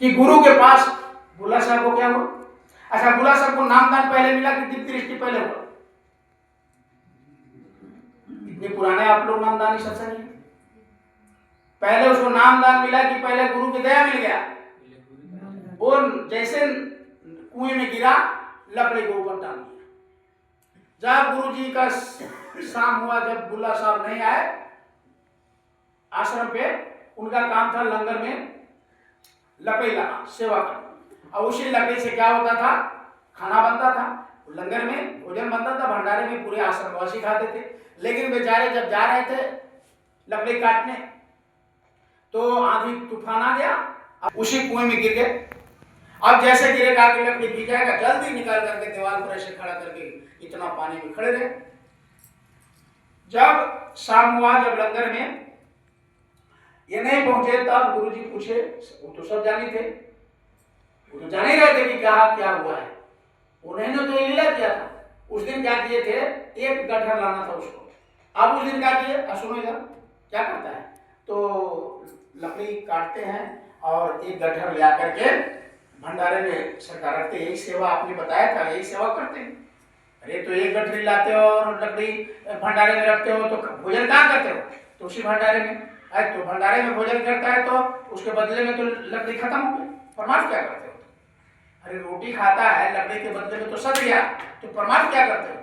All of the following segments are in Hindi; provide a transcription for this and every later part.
कि गुरु के पास बुल्ला साहब को क्या हुआ। अच्छा, बुल्ला साहब को नामदान पहले मिला कि दीप्ति दृष्टि पहले हुआ? इतने पुराने आप लोग नामदानी सत्संग है, पहले उसको नामदान मिला कि पहले गुरु की दया मिल गया? वो जैसे कुएं में गिरा, लकड़ी को ऊपर टांग दिया। जब गुरु जी का शाम हुआ, जब बुल्ला साहब नहीं आए आश्रम पे, उनका काम था लंगर में लकड़ी लाना, सेवा करना। और उसी लकड़ी से क्या होता था, खाना बनता था, लंगर में भोजन बनता था, भंडारे में पूरे आश्रमवासी खाते थे। लेकिन बेचारे जब जा रहे थे लकड़ी काटने, तो आंधी तूफान आ गया, अब उसी कुएं में गिर गए। अब जैसे गिरे कहा कि लकड़ी गिर जाएगा, जल्दी निकाल करके दीवार पर ऐसे खड़ा करके इतना पानी में खड़े रहे। जब शाम हुआ, जब लंगर में ये नहीं पहुंचे, तब गुरुजी पूछे, वो तो सब जाने थे, वो तो जान ही रहे थे कि क्या हुआ है, उन्होंने तो लीला किया था। उस दिन क्या किए थे, एक गठर लाना था उसको। अब उस दिन क्या किए, सुनो इधर क्या करता है, तो लकड़ी काटते हैं और एक गठर ले आकर के भंडारे में सरकार रखते। यही सेवा आपने बताया था, यही सेवा करते हैं। अरे तो एक गठरी लाते हो और लकड़ी भंडारे में रखते हो, तो भोजन कहाँ करते हो? तो उसी भंडारे में। अरे तो भंडारे में भोजन करता है तो उसके बदले में तो लकड़ी खत्म हो गई, परमार्थ क्या करते हो? अरे रोटी खाता है, लकड़ी के बदले में तो सड़ गया, तो परमार्थ क्या करते हो?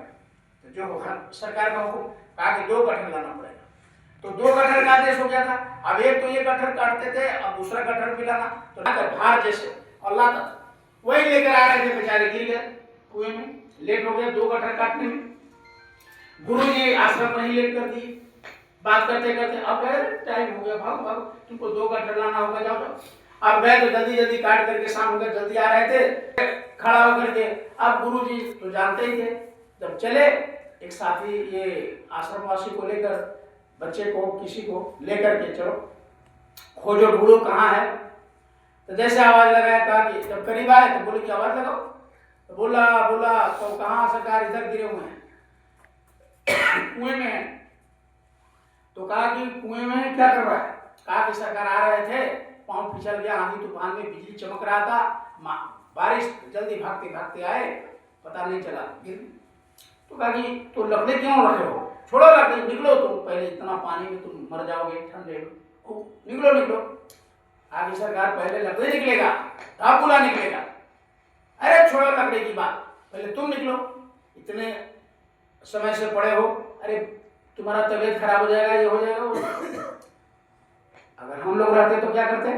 तो जो सरकार का हुक्म कहा कि 2 गठर लाना पड़ेगा, तो 2 गठर का आदेश हो गया था। अब एक तो ये गठर काटते थे, अब दूसरा गठर भी लाना, तो भार जैसे और लाता था, वही लेकर आ रहे थे, बेचारे गिर गए कुएं में, लेट हो गया 2 गठर काटने में। गुरु जी आश्रम में ही लेट कर दिए, बात करते करते अब टाइम हो गया, भागो तुमको 2 गठर लाना होगा, जाओ। अब गए तो जल्दी काट करके शाम हो गया, जल्दी आ रहे थे खड़ा होकर के। अब गुरु जी तो जानते ही थे, जब चले एक साथी ये आश्रमवासी को लेकर, बच्चे को किसी को लेकर के चलो खोजो ढूंढो कहाँ है। तो जैसे आवाज लगाया, कहा कि जब करीब आए तो बोले कि आवाज लगाओ, तो बोला तो कहाँ सरकार, इधर गिरे हुए हैं कुएं में है। तो कहा कि कुएं में क्या कर रहा है? कहा कि सरकार आ रहे थे, पांव फिसल गया, आंधी तूफान में बिजली चमक रहा था, बारिश, जल्दी भागते भागते आए, पता नहीं चला गिर। तो कहा कि तो लकड़ी क्यों रखे हो, छोड़ो लकड़ी, निकलो तुम, पहले इतना पानी में तुम मर जाओगे ठंडे में, निकलो। आगे सरकार पहले लकड़ी निकलेगा तब बुला निकलेगा। अरे छोड़ो लकड़ी की बात, पहले तुम निकलो, इतने समय से पड़े हो, अरे तुम्हारा तबीयत खराब हो जाएगा, ये हो जाएगा। अगर हम लोग रहते तो क्या करते,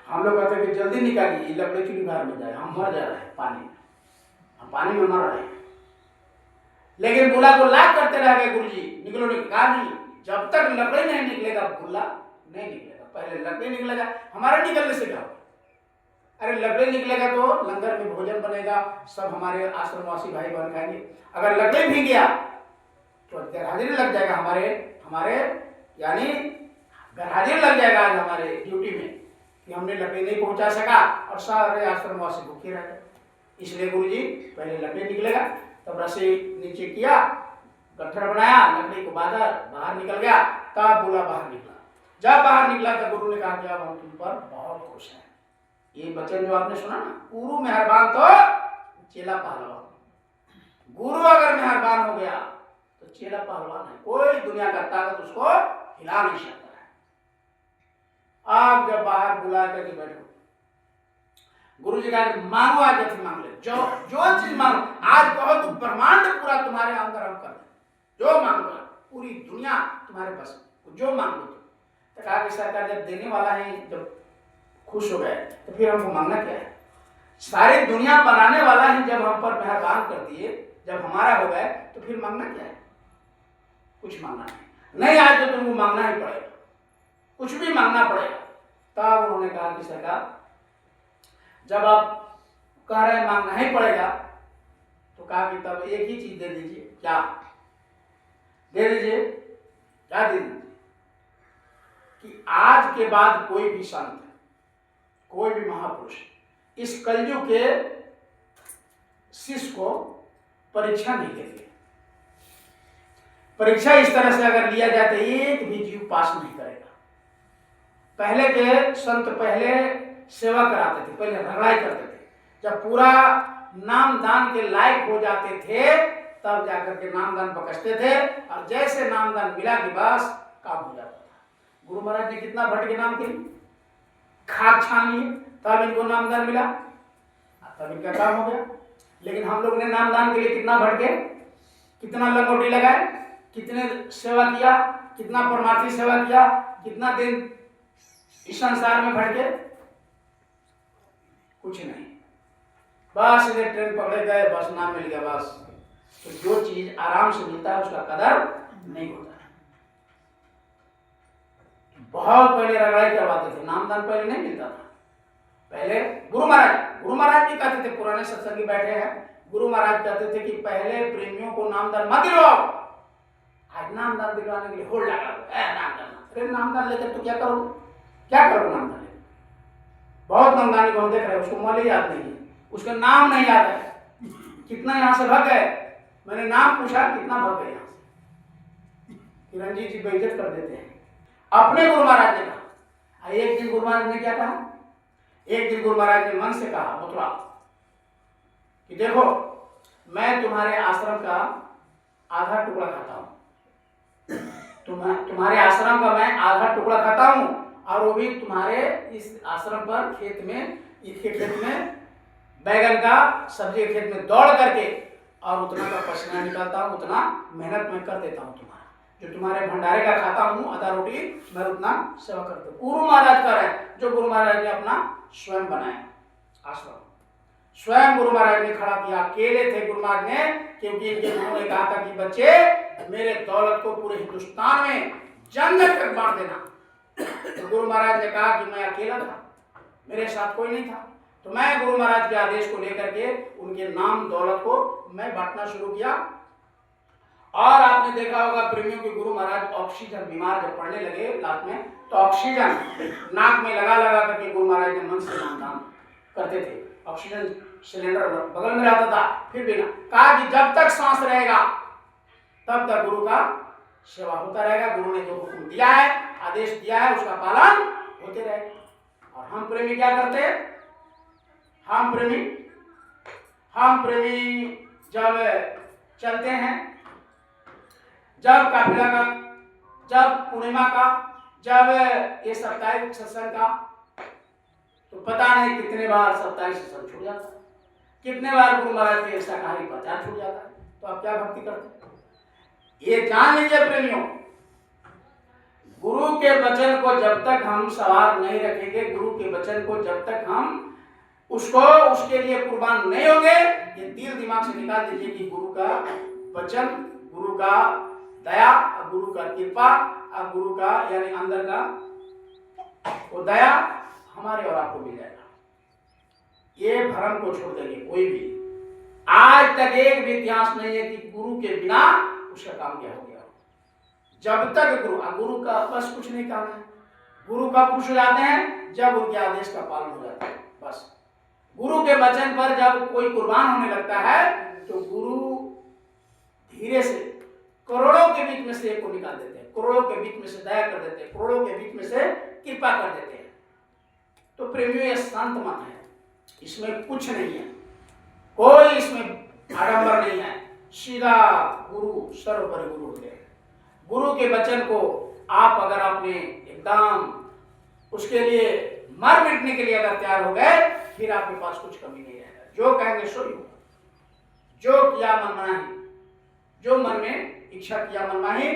हम लोग कहते कि जल्दी निकालिए, लकड़ी चूल्ही बाहर में जाए, हम मर जा रहे हैं पानी में, हम पानी में मर रहे हैं। लेकिन बुला को लाख करते रह गए गुरु जी, निकलो कहा नहीं, जब तक लकड़ी नहीं निकलेगा बुला नहीं निकलेगा, पहले लकड़ी निकलेगा, हमारे निकलने से क्या होगा? अरे लकड़ी निकलेगा तो लंगर में भोजन बनेगा, सब हमारे आश्रमवासी भाई बहन खाएंगे। अगर लकड़ी भी गया तो गैरहाजिरी लग जाएगा, हमारे यानी गैरहाजिरी लग जाएगा आज हमारे ड्यूटी में कि हमने लकड़ी नहीं पहुंचा सका और सारे आश्रमवासी भूखे रह गए। इसलिए गुरु जी पहले लकड़ी निकलेगा, तब रस्सी नीचे किया, गट्ठर बनाया, लकड़ी को बांधा, बाहर निकल गया, तब बुला बाहर निकला। जब बाहर निकला तो गुरु ने कहा कि अब हम तुम पर बहुत खुश हैं। ये वचन जो आपने सुना ना, गुरु मेहरबान तो चेला पहलवान। गुरु अगर मेहरबान हो गया तो चेला पहलवान है, कोई दुनिया का ताकत उसको हिला नहीं सकता है। आप जब बाहर बुला करके बैठो, गुरु जी कहा मांगो, आज जैसे मांग ले, जो चीज मांगो, आज कहो तो ब्रह्मांड पूरा तुम्हारे अंदर हम कर दे, जो मांगो पूरी दुनिया तुम्हारे बस, जो मांगो। तो कहा कि सरकार जब देने वाला है, जब खुश हो गए तो फिर हमको मांगना क्या है? सारी दुनिया बनाने वाला ही जब हम पर मेहरबान कर दिए, जब हमारा हो गए तो फिर मांगना क्या है? कुछ मांगना नहीं, आज तो तुमको मांगना ही पड़ेगा, कुछ भी मांगना पड़ेगा। तब उन्होंने कहा कि सरकार जब आप कह रहे हैं मांगना ही पड़ेगा, तो कहा कि तब एक ही चीज दे दीजिए। क्या दे दीजिए? क्या दे दीजिए कि आज के बाद कोई भी संत, कोई भी महापुरुष इस कलयुग के शिष्य को परीक्षा नहीं लेते। परीक्षा इस तरह से अगर लिया जाए तो एक भी जीव पास नहीं करेगा। पहले के संत पहले सेवा कराते थे, पहले रगड़ाई करते थे। जब पूरा नाम दान के लायक हो जाते थे तब जाकर के नाम दान बकसते थे, और जैसे नाम दान मिला कि बस काम हो जाता था। गुरु महाराज ने कितना भट्ट के नाम के लिए खाक छान लिए, तब इनको नाम दान मिला, तब इनका काम हो गया। लेकिन हम लोग ने नाम दान के लिए कितना भटके, कितना लंगोटी लगाए, कितने सेवा किया, कितना परमार्थी सेवा किया, कितना दिन इस संसार में भटके, कुछ नहीं। बस इधर ट्रेन पकड़े गए, बस नाम मिल गया बस। तो जो चीज आराम से मिलता है उसका कदर नहीं होता है। बहुत पहले रगड़ाई करवाते थे, नाम दान पहले नहीं मिलता था। पहले गुरु महाराज भी कहते थे, पुराने सत्संगी बैठे हैं, गुरु महाराज कहते थे कि पहले प्रेमियों को नाम दान मत दिलवाओ, आज नाम दान दिलवाने के लिए होड़ लगा नाम दान। अरे नाम दान लेकर तो क्या करोगे, क्या करोगे नाम दान लेकर? बहुत नामदानी को हम देख रहे हैं, उसको मौल ही याद नहीं है, उसका नाम नहीं याद है, कितना यहाँ से भाग गए। मैंने नाम पूछा, कितना भाग गए यहाँ से। किरण जी बेइज्जत कर देते हैं। अपने गुरु महाराज ने कहा, एक दिन गुरु महाराज ने क्या कहा, एक दिन गुरु महाराज ने मन से कहा मथुरा कि देखो मैं तुम्हारे आश्रम का आधा टुकड़ा खाता हूं, तुम्हारे आश्रम का मैं आधा टुकड़ा खाता हूं, और वो भी तुम्हारे इस आश्रम पर खेत में, इसके खेत में बैगन का सब्जी के खेत में दौड़ करके और उतना का पसीना निकालता हूँ, उतना मेहनत मैं कर देता हूँ। तुम्हारा जो तुम्हारे भंडारे का खाता हूँ आधा रोटी, मैं उतना सेवा करता हूँ। गुरु महाराज का है, जो गुरु महाराज ने अपना स्वयं बनाया आश्रम, स्वयं गुरु महाराज ने खड़ा किया, अकेले थे गुरु महाराज ने, क्योंकि इनके गुरु ने कहा था कि बच्चे मेरे दौलत को पूरे हिंदुस्तान में जन जन तक बांट देना। तो गुरु महाराज ने कहा कि मैं अकेला था, मेरे साथ कोई नहीं था, तो मैं गुरु महाराज के आदेश को लेकर के उनके नाम दौलत को मैं बांटना शुरू किया। और आपने देखा होगा प्रेमियों के गुरु महाराज ऑक्सीजन बीमार जब पड़ने लगे लास्ट में, तो ऑक्सीजन नाक में लगा लगा करके गुरु महाराज ने मन से नाम दान करते थे। ऑक्सीजन सिलेंडर बगल में रहता था, फिर भी ना कहा कि जब तक सांस रहेगा तब तक गुरु का सेवा होता रहेगा, गुरु ने जो हुक्म दिया है, आदेश दिया है, उसका पालन होते रहेगा। और हम प्रेमी क्या करते हैं, हम प्रेमी जब चलते हैं, जब काफिला का, जब पूर्णिमा का, जब ये साप्ताहिक सत्संग का, तो पता नहीं कितने बार साप्ताहिक सत्संग छूट जाता है, कितने बार गुरु महाराज के शाकाहारी प्रचार छूट जाता है। तो आप क्या भक्ति करते हैं, ये जान लीजिए प्रेमियों, गुरु के वचन को जब तक हम सवार नहीं रखेंगे, गुरु के वचन को जब तक हम उसको उसके लिए कुर्बान नहीं होंगे, ये दिल दिमाग से निकाल दीजिए कि गुरु का वचन, गुरु का दया, गुरु का कृपा, और गुरु का यानी अंदर का वो दया हमारे और आपको मिल जाएगा। ये भ्रम को छोड़ देंगे कोई भी। आज तक एक भी इतिहास नहीं है कि गुरु के बिना उसका काम क्या हो गया। जब तक गुरु का बस कुछ नहीं काम है, गुरु का खुश हो जाते हैं जब उनके आदेश का पालन हो जाता है। बस गुरु के वचन पर जब कोई कुर्बान होने लगता है तो गुरु धीरे से करोड़ों के बीच में से एक को निकाल देते हैं, करोड़ों के बीच में से दया कर देते हैं, करोड़ों के बीच में से कृपा कर देते हैं। तो प्रेमियों ये शांत मत है, इसमें कुछ नहीं है, कोई इसमें आडंबर नहीं है, सीधा गुरु सर्वोपरि गुरु होते हैं। गुरु के वचन को आप अगर आपने एकदम उसके लिए मर मिटने के लिए अगर तैयार हो गए, फिर आपके पास कुछ कमी नहीं रहेगा। जो कहेंगे सो ही होगा, जो किया मनमाही, जो मन में इच्छा किया मनमाही,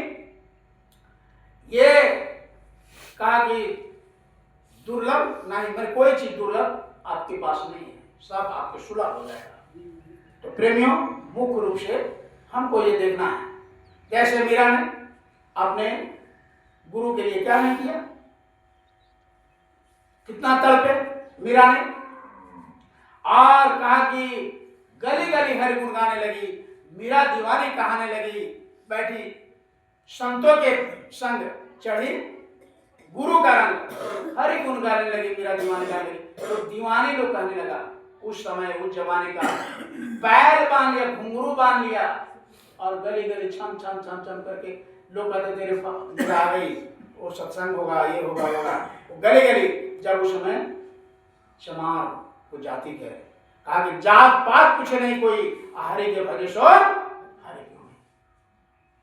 ये कहा कि दुर्लभ नहीं, मैं कोई चीज दुर्लभ आपके पास नहीं है, सब आपके सुलभ हो जाएगा। तो प्रेमियों मुख्य रूप से हमको ये देखना है, जैसे मीरा ने अपने गुरु के लिए क्या नहीं किया, कितना तड़पे मीरा ने, और कहा कि गली गली हरि गुण गाने लगी, मीरा दीवानी कहाने लगी, बैठी संतों के संग चढ़ी गुरु का रंग, हरि गुण गाने लगी, मीरा दीवानी गाने लगी। तो दीवानी लोग कहने लगा, उस समय उस जमाने का पैर बांध लिया, घुंघरू बांध लिया, और गली गली छम छम छम छम करके लोग कहते तेरे आ गई, वो सत्संग होगा, ये होगा, वो गली गली जब उस समय चमार को जाति कह कहा कि जात पात कुछ नहीं, कोई हरि के भजे सो हरि क्यों नहीं।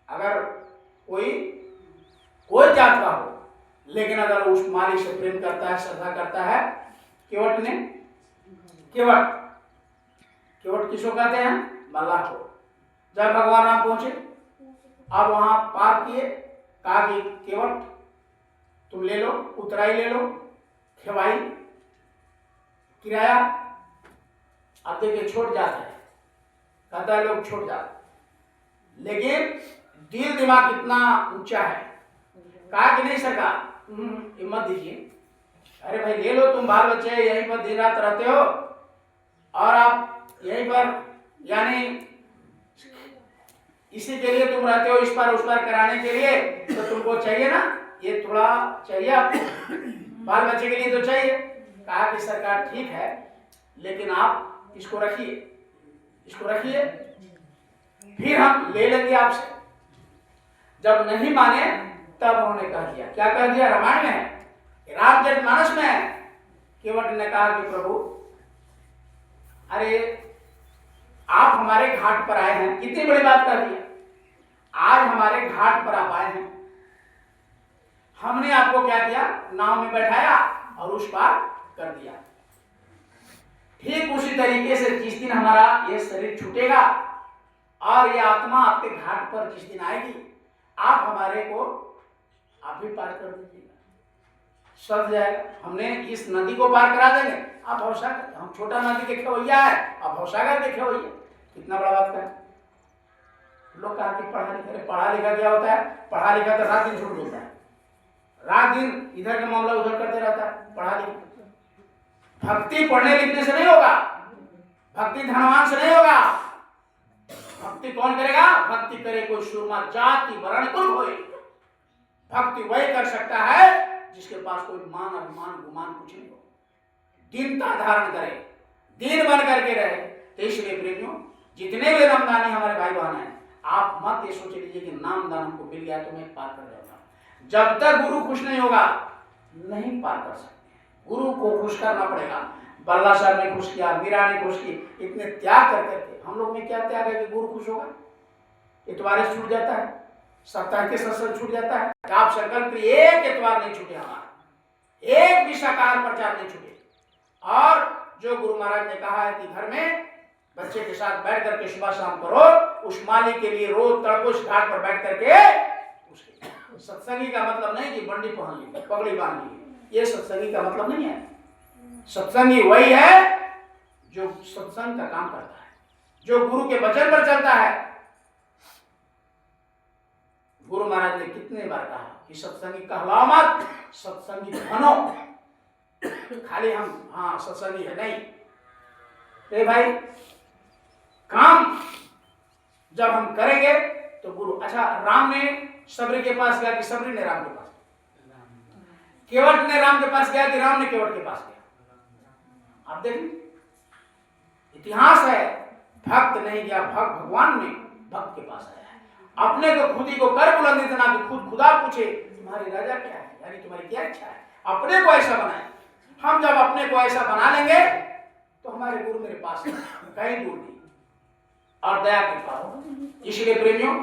अगर कोई जात का हो, लेकिन अगर उस मालिक से प्रेम करता है, श्रद्धा करता है, केवट ने केवट किसको कहते हैं? मल्लाह को। जब भगवान राम पहुंचे, अब वहां पार किए, कहा कि केवट तुम ले लो, उतराई ले लो, खेवाई किराया। अब देखिए छोड़ जाता है, कहता है लोग छोड़ जाते, लेकिन दिल दिमाग कितना ऊंचा है। कहा कि नहीं सरकार, हिम्मत दीजिए, अरे भाई ले लो, तुम बाल बच्चे यहीं पर दिन रात रहते हो और आप यहीं पर, यानी इसी के लिए तुम रहते हो, इस पर उस पर कराने के लिए, तो तुमको चाहिए ना, ये थोड़ा चाहिए आपको, बाल बच्चे के लिए तो चाहिए। कहा कि सरकार ठीक है, लेकिन आप इसको रखिए, फिर हम ले लेंगे आपसे। जब नहीं माने तब उन्होंने कह दिया, क्या कह दिया? रामायण में है, रामचरितमानस में है। केवट ने कहा कि प्रभु, अरे आप हमारे घाट पर आए हैं, कितनी बड़ी बात कर दी, आज हमारे घाट पर आप आए हैं, हमने आपको क्या किया? नाव में बैठाया और उस पार कर दिया। ठीक उसी तरीके से जिस दिन हमारा ये शरीर छूटेगा और ये आत्मा आपके घाट पर जिस दिन आएगी, आप हमारे को आप भी पार कर दीजिएगा, सज जाएगा। हमने इस नदी को पार करा देंगे, आप भवसागर, हम छोटा नदी के खेवैया है, आप भवसागर के खेवैया। कितना बड़ा बात है। लोग कहा कि पढ़ा लिखा क्या होता है? पढ़ा लिखा तो रात दिन छूट देता है, रात दिन इधर का मामला उधर करते रहता है। पढ़ा लिखा भक्ति पढ़ने लिखने से नहीं होगा, भक्ति धनवान से नहीं होगा। भक्ति कौन करेगा? भक्ति करे कोई सूरमा जाति वर्ण कुल होए। भक्ति वही कर सकता है जिसके पास कोई मान अभिमान गुमान कुछ नहीं हो, दीनता धारण करे, दीन बन करके रहे। तो इसलिए प्रेमियों, जितने भी नामदानी हमारे भाई बहन हैं, आप मत ये सोच लीजिए कि नामदान हमको मिल गया तो मैं पार कर जाऊंगा। जब तक गुरु खुश नहीं होगा नहीं पार कर सकते। गुरु को खुश करना पड़ेगा। बल्ला साहब ने खुश किया, मीरा ने खुश की, इतने त्याग कर करके हम लोग में क्या त्याग है कि गुरु खुश होगा? इतवार छूट जाता है, सप्ताह के सत्संग छूट जाता है। आप संकल्प एक इतवार नहीं छूटे, हमारा एक भी शाकाहार प्रचार नहीं छूटे। और जो गुरु महाराज ने कहा है कि घर में बच्चे के साथ बैठ करके सुबह शाम करो, उस मालिक के लिए रोज तड़को उस घाट पर बैठ करके उसके सत्संगी का मतलब नहीं कि बंडी पहन ली, पगड़ी बांध ली, ये सत्संगी का मतलब नहीं है। सत्संगी वही है जो सत्संग का काम करता है, जो गुरु के वचन पर चलता है। गुरु महाराज ने कितने बार कहा कि सत्संगी कहलाओ मत, सत्संगी बनो। खाली हम हाँ सत्संगी है नहीं। तो भाई काम जब हम करेंगे तो गुरु। अच्छा, राम ने सबरी के पास गया कि सबरी ने राम के पास? केवट ने राम के पास गया कि राम ने केवट के पास गया? आप देखिए, इतिहास है, भक्त नहीं गया, भगवान ने भक्त के पास आया है। अपने को खुद ही को कर बुलंद इतना कि खुद खुदा पूछे तुम्हारी राजा क्या है, यानी तुम्हारी क्या इच्छा है, अपने को ऐसा बनाए। हम जब अपने को ऐसा बना लेंगे तो हमारे गुरु मेरे पास कहीं दूर नहीं और दया कृपा हो। इसलिए प्रेमियों,